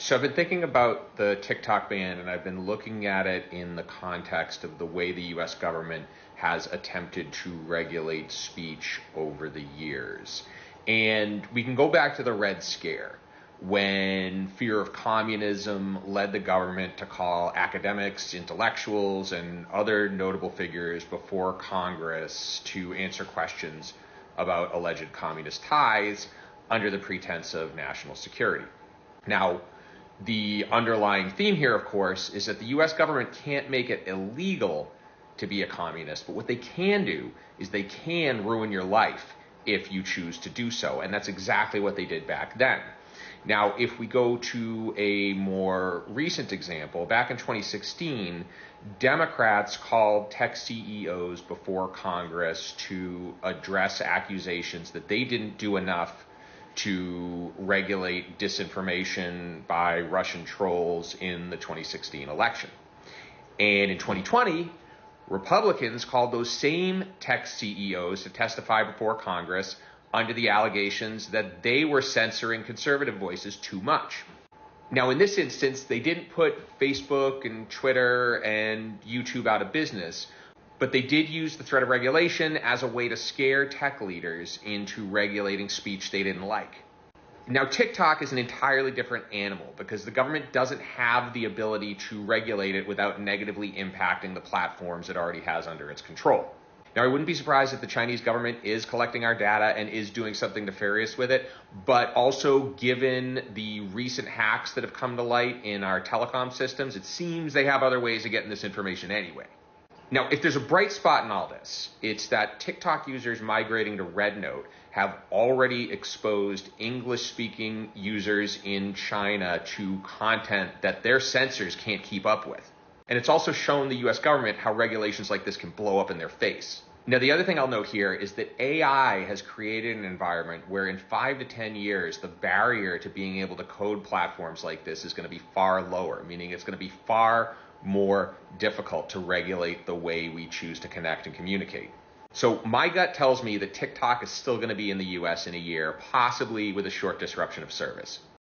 So I've been thinking about the TikTok ban, and I've been looking at it in the context of the way the US government has attempted to regulate speech over the years. And we can go back to the Red Scare, when fear of communism led the government to call academics, intellectuals, and other notable figures before Congress to answer questions about alleged communist ties under the pretense of national security. Now, the underlying theme here, of course, is that the US government can't make it illegal to be a communist, but what they can do is they can ruin your life if you choose to do so, and that's exactly what they did back then. Now, if we go to a more recent example, back in 2016, Democrats called tech CEOs before Congress to address accusations that they didn't do enough to regulate disinformation by Russian trolls in the 2016 election. And in 2020, Republicans called those same tech CEOs to testify before Congress under the allegations that they were censoring conservative voices too much. Now, in this instance, they didn't put Facebook and Twitter and YouTube out of business, but they did use the threat of regulation as a way to scare tech leaders into regulating speech they didn't like. Now, TikTok is an entirely different animal because the government doesn't have the ability to regulate it without negatively impacting the platforms it already has under its control. Now, I wouldn't be surprised if the Chinese government is collecting our data and is doing something nefarious with it, but also given the recent hacks that have come to light in our telecom systems, it seems they have other ways of getting this information anyway. Now, if there's a bright spot in all this, it's that TikTok users migrating to RedNote have already exposed English-speaking users in China to content that their censors can't keep up with. And it's also shown the US government how regulations like this can blow up in their face. Now, the other thing I'll note here is that AI has created an environment where in 5 to 10 years, the barrier to being able to code platforms like this is going to be far lower, meaning it's going to be far more difficult to regulate the way we choose to connect and communicate. So my gut tells me that TikTok is still going to be in the US in a year, possibly with a short disruption of service.